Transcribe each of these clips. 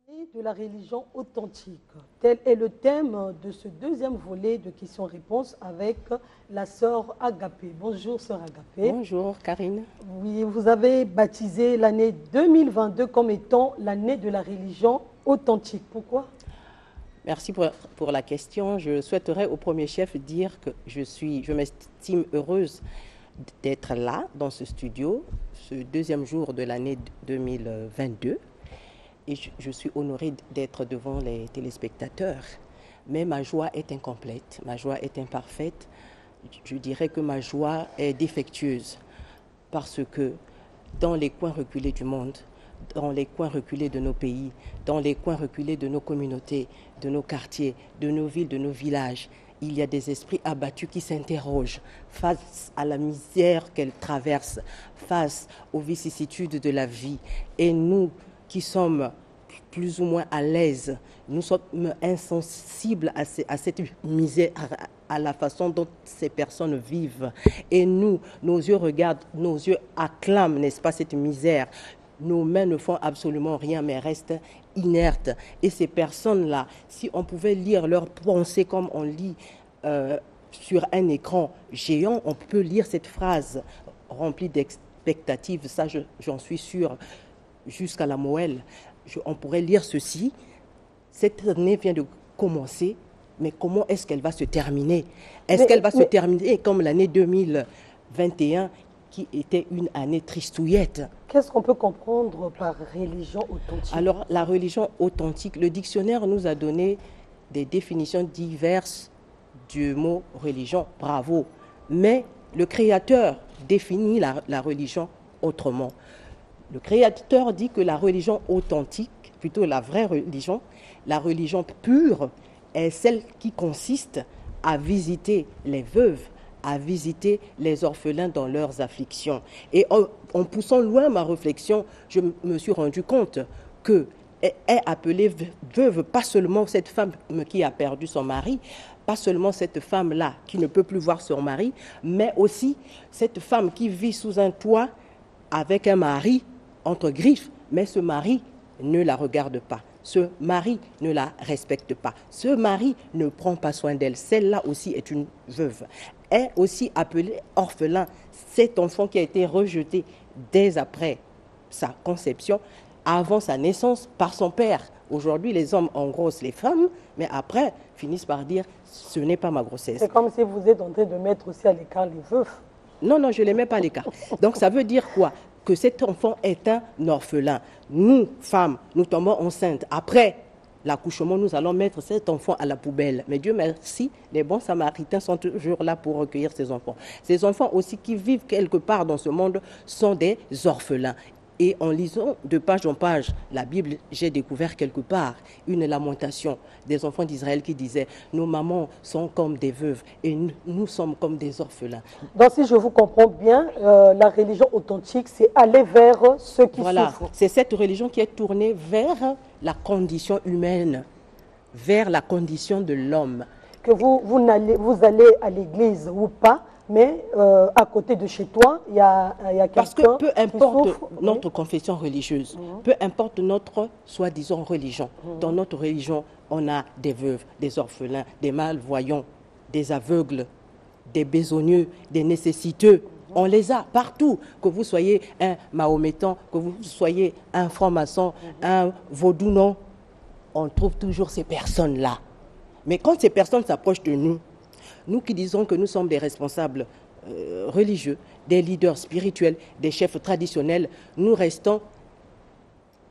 De la religion authentique. Tel est le thème de ce deuxième volet de questions-réponses avec la sœur Agapé. Bonjour sœur Agapé. Bonjour Karine. Oui, vous avez baptisé l'année 2022 comme étant l'année de la religion authentique. Pourquoi? Merci pour la question. Je souhaiterais au premier chef dire que je m'estime heureuse d'être là, dans ce studio, ce deuxième jour de l'année 2022. Et je suis honorée d'être devant les téléspectateurs. Mais ma joie est incomplète, ma joie est imparfaite. Je dirais que ma joie est défectueuse. Parce que dans les coins reculés du monde, dans les coins reculés de nos pays, dans les coins reculés de nos communautés, de nos quartiers, de nos villes, de nos villages, il y a des esprits abattus qui s'interrogent face à la misère qu'elles traversent, face aux vicissitudes de la vie. Et nous, qui sommes plus ou moins à l'aise, nous sommes insensibles à cette misère, à la façon dont ces personnes vivent. Et nous, nos yeux regardent, nos yeux acclament, n'est-ce pas, cette misère. Nos mains ne font absolument rien, mais restent inertes. Et ces personnes-là, si on pouvait lire leurs pensées comme on lit sur un écran géant, on peut lire cette phrase remplie d'expectatives, ça j'en suis sûre, jusqu'à la Moël. On pourrait lire ceci: cette année vient de commencer, mais comment est-ce qu'elle va se terminer? Est-ce qu'elle va se terminer comme l'année 2021 qui était une année tristouillette? Qu'est-ce qu'on peut comprendre par religion authentique? Alors, la religion authentique, le dictionnaire nous a donné des définitions diverses du mot religion, bravo. Mais le Créateur définit la religion autrement. Le Créateur dit que la religion authentique, plutôt la vraie religion, la religion pure, est celle qui consiste à visiter les veuves, à visiter les orphelins dans leurs afflictions. Et en poussant loin ma réflexion, je me suis rendu compte que est appelée veuve pas seulement cette femme qui a perdu son mari, pas seulement cette femme-là qui ne peut plus voir son mari, mais aussi cette femme qui vit sous un toit avec un mari entre griffes, mais ce mari ne la regarde pas. Ce mari ne la respecte pas. Ce mari ne prend pas soin d'elle. Celle-là aussi est une veuve. Est aussi appelée orphelin. Cet enfant qui a été rejeté dès après sa conception, avant sa naissance, par son père. Aujourd'hui, les hommes engrossent les femmes, mais après finissent par dire « ce n'est pas ma grossesse ». C'est comme si vous êtes en train de mettre aussi à l'écart les veufs. Non, non, je ne les mets pas à l'écart. Donc ça veut dire quoi? Que cet enfant est un orphelin. Nous, femmes, nous tombons enceintes. Après l'accouchement, nous allons mettre cet enfant à la poubelle. Mais Dieu merci, les bons samaritains sont toujours là pour recueillir ces enfants. Ces enfants aussi qui vivent quelque part dans ce monde sont des orphelins. Et en lisant de page en page la Bible, j'ai découvert quelque part une lamentation des enfants d'Israël qui disait « Nos mamans sont comme des veuves et nous sommes comme des orphelins. » Donc si je vous comprends bien, la religion authentique, c'est aller vers ceux qui souffrent. C'est cette religion qui est tournée vers la condition humaine, vers la condition de l'homme. Que vous allez à l'église ou pas, mais à côté de chez toi, il y a quelqu'un. Parce que peu importe notre confession religieuse, peu importe notre soi-disant religion, dans notre religion, on a des veuves, des orphelins, des malvoyants, des aveugles, des besogneux, des nécessiteux. On les a partout. Que vous soyez un mahométan, que vous soyez un franc-maçon, un vaudou, non, on trouve toujours ces personnes-là. Mais quand ces personnes s'approchent de nous, nous qui disons que nous sommes des responsables religieux, des leaders spirituels, des chefs traditionnels, nous restons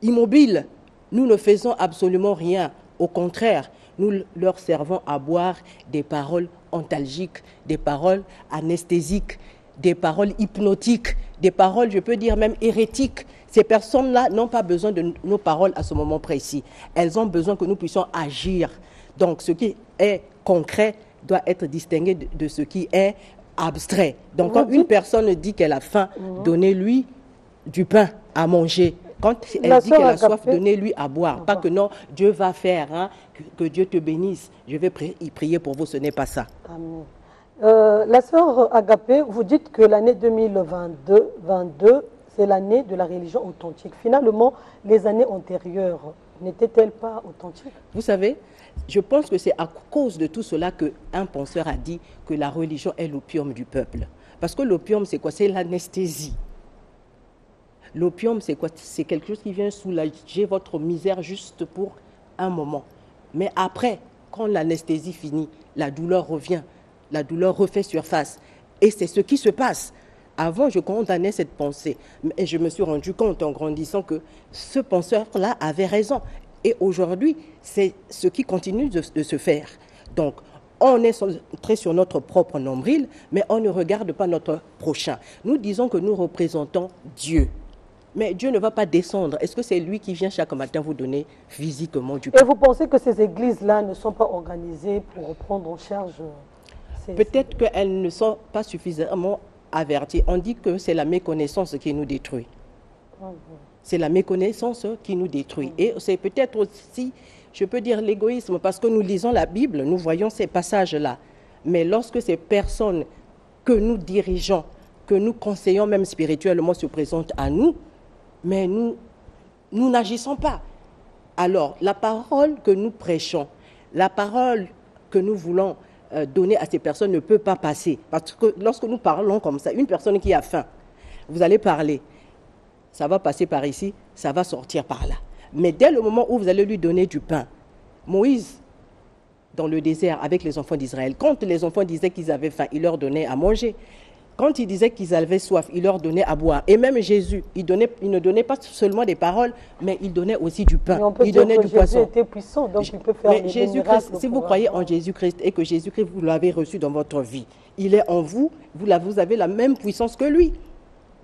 immobiles. Nous ne faisons absolument rien. Au contraire, nous leur servons à boire des paroles antalgiques, des paroles anesthésiques, des paroles hypnotiques, des paroles, je peux dire même hérétiques. Ces personnes-là n'ont pas besoin de nos paroles à ce moment précis. Elles ont besoin que nous puissions agir. Donc, ce qui est concret doit être distingué de ce qui est abstrait. Donc, quand une personne dit qu'elle a faim, donnez-lui du pain à manger. Quand elle dit qu'elle a soif, donnez-lui à boire. Pas que non, Dieu va faire, hein, que Dieu te bénisse. Je vais prier pour vous, ce n'est pas ça. Amen. La sœur Agapé, vous dites que l'année 2022, c'est l'année de la religion authentique. Finalement, les années antérieures, n'était-elle pas authentique? Vous savez, je pense que c'est à cause de tout cela qu'un penseur a dit que la religion est l'opium du peuple. Parce que l'opium, c'est quoi? C'est l'anesthésie. L'opium, c'est quoi? C'est quelque chose qui vient soulager votre misère juste pour un moment. Mais après, quand l'anesthésie finit, la douleur revient. La douleur refait surface. Et c'est ce qui se passe. Avant, je condamnais cette pensée. Mais je me suis rendu compte en grandissant que ce penseur-là avait raison. Et aujourd'hui, c'est ce qui continue de se faire. Donc, on est centré sur notre propre nombril, mais on ne regarde pas notre prochain. Nous disons que nous représentons Dieu. Mais Dieu ne va pas descendre. Est-ce que c'est lui qui vient chaque matin vous donner physiquement du pain? Et vous pensez que ces églises-là ne sont pas organisées pour prendre en charge Peut-être qu'elles ne sont pas suffisamment averties. On dit que c'est la méconnaissance qui nous détruit. C'est la méconnaissance qui nous détruit. Et c'est peut-être aussi, je peux dire, l'égoïsme, parce que nous lisons la Bible, nous voyons ces passages-là. Mais lorsque ces personnes que nous dirigeons, que nous conseillons même spirituellement se présentent à nous, mais nous n'agissons pas. Alors, la parole que nous prêchons, la parole que nous voulons donner à ces personnes ne peut pas passer. Parce que lorsque nous parlons comme ça, une personne qui a faim, vous allez parler, ça va passer par ici, ça va sortir par là. Mais dès le moment où vous allez lui donner du pain, Moïse, dans le désert avec les enfants d'Israël, quand les enfants disaient qu'ils avaient faim, il leur donnait à manger. Quand ils disaient qu'ils avaient soif, il leur donnait à boire. Et même Jésus, il ne donnait pas seulement des paroles, mais il donnait aussi du pain. Il donnait du poisson. Jésus était puissant, donc il peut faire des miracles. Si vous croyez en Jésus-Christ et que Jésus-Christ, vous l'avez reçu dans votre vie, il est en vous, vous avez la même puissance que lui.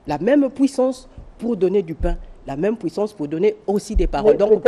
La même puissance pour donner du pain, la même puissance pour donner aussi des paroles. Donc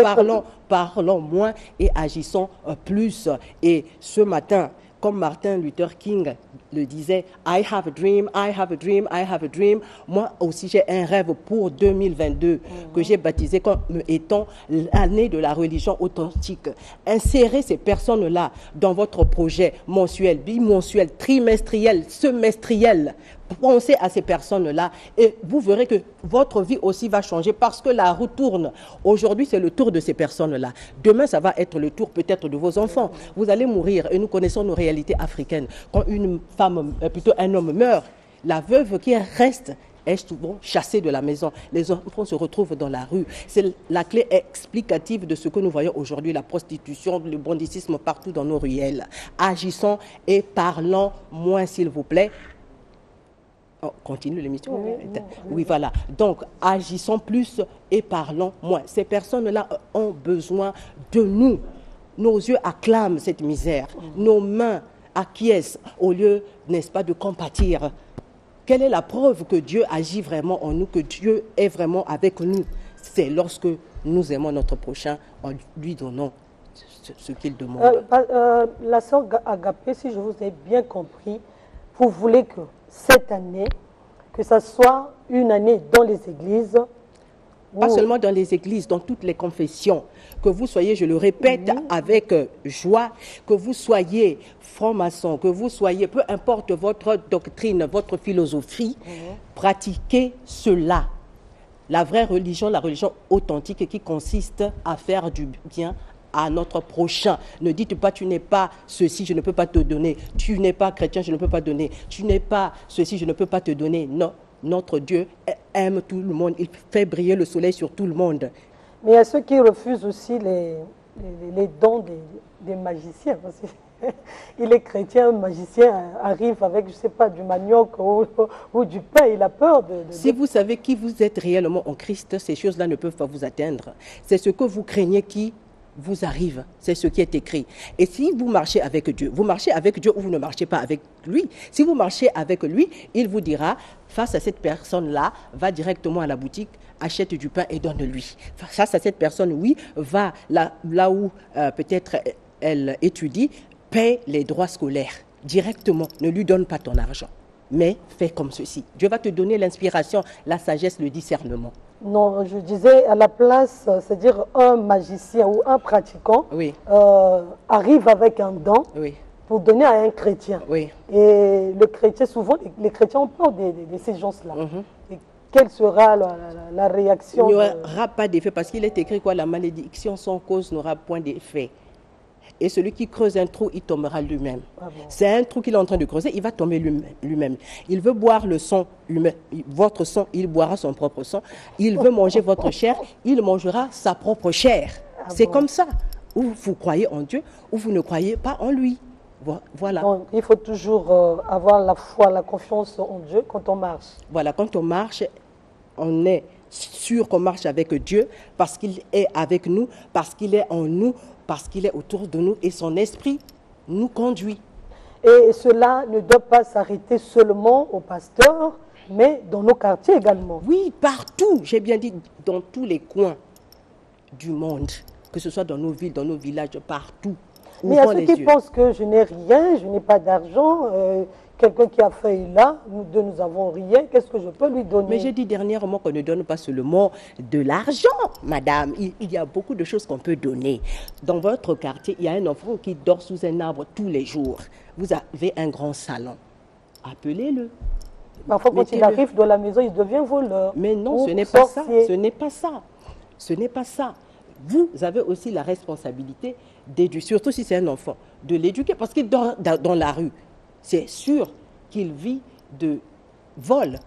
parlons moins et agissons plus. Et ce matin, comme Martin Luther King le disait, I have a dream, I have a dream, I have a dream. Moi aussi, j'ai un rêve pour 2022 que j'ai baptisé comme étant l'année de la religion authentique. Insérez ces personnes-là dans votre projet mensuel, bimensuel, trimestriel, semestriel. Pensez à ces personnes-là et vous verrez que votre vie aussi va changer parce que la roue tourne. Aujourd'hui, c'est le tour de ces personnes-là. Demain, ça va être le tour peut-être de vos enfants. Vous allez mourir et nous connaissons nos réalités africaines. Quand une femme, plutôt un homme meurt, la veuve qui reste est souvent chassée de la maison. Les enfants se retrouvent dans la rue. C'est la clé explicative de ce que nous voyons aujourd'hui, la prostitution, le banditisme partout dans nos ruelles. Agissons et parlons moins, s'il vous plaît. Oh, continue l'émission. Oui, voilà. Donc, agissons plus et parlons moins. Ces personnes-là ont besoin de nous. Nos yeux acclament cette misère. Nos mains acquiescent au lieu, n'est-ce pas, de compatir. Quelle est la preuve que Dieu agit vraiment en nous, que Dieu est vraiment avec nous? C'est lorsque nous aimons notre prochain en lui donnant ce qu'il demande. La sœur Agapé, si je vous ai bien compris, vous voulez que cette année, que ce soit une année dans les églises. Pas seulement dans les églises, dans toutes les confessions. Que vous soyez, je le répète avec joie, que vous soyez franc-maçon, que vous soyez, peu importe votre doctrine, votre philosophie, pratiquez cela. La vraie religion, la religion authentique qui consiste à faire du bien à notre prochain. Ne dites pas, tu n'es pas ceci, je ne peux pas te donner. Tu n'es pas chrétien, je ne peux pas donner. Tu n'es pas ceci, je ne peux pas te donner. Non, notre Dieu aime tout le monde. Il fait briller le soleil sur tout le monde. Mais il y a ceux qui refusent aussi les dons des magiciens. Il est chrétien, un magicien arrive avec, je ne sais pas, du manioc ou du pain. Il a peur de... Si vous savez qui vous êtes réellement en Christ, ces choses-là ne peuvent pas vous atteindre. C'est ce que vous craignez qui vous arrive, c'est ce qui est écrit. Et si vous marchez avec Dieu ou vous ne marchez pas avec lui, si vous marchez avec lui, il vous dira, face à cette personne-là, va directement à la boutique, achète du pain et donne-lui. Face à cette personne, oui, va là où peut-être elle étudie, paie les droits scolaires directement, ne lui donne pas ton argent. Mais fais comme ceci. Dieu va te donner l'inspiration, la sagesse, le discernement. Non, je disais à la place, c'est-à-dire un magicien ou un pratiquant arrive avec un don pour donner à un chrétien. Et le chrétien, souvent, les chrétiens ont peur de ces gens-là. quelle sera la réaction? Il n'y aura pas d'effet parce qu'il est écrit quoi? La malédiction sans cause n'aura point d'effet. Et celui qui creuse un trou, il tombera lui-même. Ah bon. C'est un trou qu'il est en train de creuser, il va tomber lui-même. Il veut boire le sang, votre sang, il boira son propre sang. Il veut manger votre chair, il mangera sa propre chair. Ah c'est bon. Comme ça. Ou vous croyez en Dieu, ou vous ne croyez pas en lui. Voilà. Donc, il faut toujours avoir la foi, la confiance en Dieu quand on marche. Voilà, quand on marche, on est sûr qu'on marche avec Dieu parce qu'il est avec nous, parce qu'il est en nous, parce qu'il est autour de nous et son esprit nous conduit. Et cela ne doit pas s'arrêter seulement au pasteur, mais dans nos quartiers également. Oui, partout, j'ai bien dit, dans tous les coins du monde, que ce soit dans nos villes, dans nos villages, partout. Mais à ceux qui pensent que je n'ai rien, je n'ai pas d'argent, quelqu'un qui a fait là, nous avons rien, qu'est-ce que je peux lui donner? Mais j'ai dit dernièrement qu'on ne donne pas seulement de l'argent, madame. Il y a beaucoup de choses qu'on peut donner. Dans votre quartier, il y a un enfant qui dort sous un arbre tous les jours. Vous avez un grand salon. Appelez-le. Parfois, quand il arrive dans la maison, il devient voleur. Mais non, ce n'est pas ça. Ce n'est pas ça. Ce n'est pas ça. Vous avez aussi la responsabilité d'éduquer, surtout si c'est un enfant, de l'éduquer parce qu'il dort dans la rue. C'est sûr qu'il vit de vol.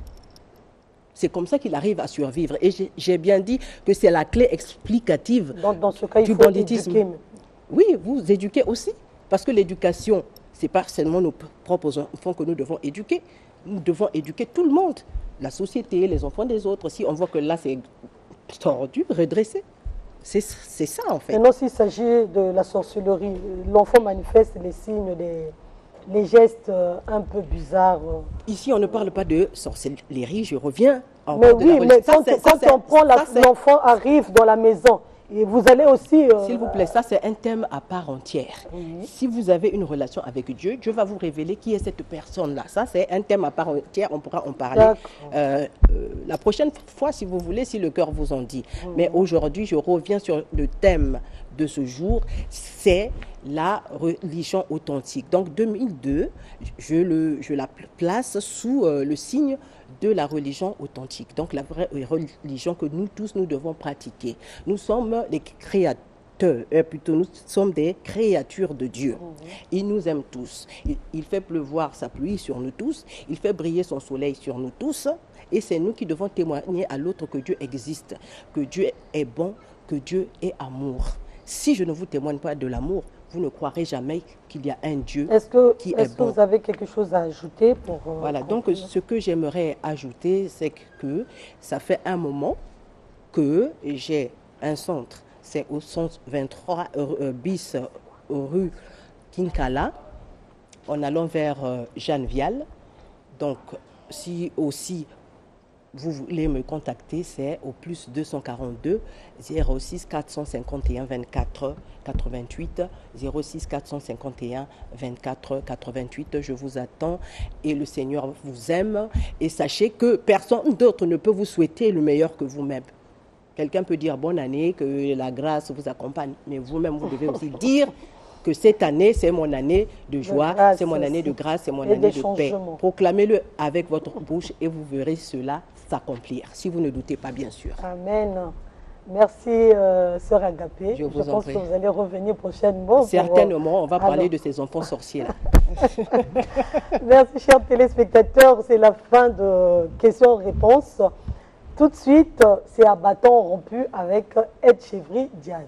C'est comme ça qu'il arrive à survivre. Et j'ai bien dit que c'est la clé explicative dans ce cas, il faut éduquer. Oui, vous éduquez aussi. Parce que l'éducation, ce n'est pas seulement nos propres enfants que nous devons éduquer. Nous devons éduquer tout le monde. La société, les enfants des autres. Si on voit que là, c'est tordu, redresser. C'est ça, en fait. Maintenant, s'il s'agit de la sorcellerie, l'enfant manifeste les signes, les gestes un peu bizarres. Ici, on ne parle pas de sorcellerie, je reviens. Mais oui, mais quand on prend l'enfant arrive dans la maison, et vous allez aussi... S'il vous plaît, ça c'est un thème à part entière. Oui. Si vous avez une relation avec Dieu, Dieu va vous révéler qui est cette personne-là. Ça c'est un thème à part entière, on pourra en parler la prochaine fois si vous voulez, si le cœur vous en dit. Mais aujourd'hui, je reviens sur le thème de ce jour, c'est la religion authentique. Donc 2002, je la place sous le signe de la religion authentique. Donc la vraie religion que nous tous, nous devons pratiquer. Nous sommes les créateurs, plutôt nous sommes des créatures de Dieu. Il nous aime tous. Il fait pleuvoir sa pluie sur nous tous. Il fait briller son soleil sur nous tous. Et c'est nous qui devons témoigner à l'autre que Dieu existe, que Dieu est bon, que Dieu est amour. Si je ne vous témoigne pas de l'amour, vous ne croirez jamais qu'il y a un Dieu qui est bon. Est-ce que vous avez quelque chose à ajouter pour... Voilà, donc ce que j'aimerais ajouter, c'est que ça fait un moment que j'ai un centre. C'est au 123 bis rue Kinkala, en allant vers Jeanne Vial. Donc, si aussi vous voulez me contacter, c'est au plus 242 06 451 24 88 06 451 24 88. Je vous attends et le Seigneur vous aime. Et sachez que personne d'autre ne peut vous souhaiter le meilleur que vous-même. Quelqu'un peut dire bonne année, que la grâce vous accompagne, mais vous-même, vous devez aussi dire que cette année, c'est mon année de joie, c'est mon année de grâce, c'est mon année de paix. Proclamez-le avec votre bouche et vous verrez cela s'accomplir, si vous ne doutez pas, bien sûr. Amen. Merci, Sœur Agapé. Je pense que vous allez revenir prochainement. Certainement, on va parler de ces enfants sorciers-là. Merci, chers téléspectateurs. C'est la fin de questions-réponses. Tout de suite, c'est à bâton rompu avec Ed Chevry Diaz.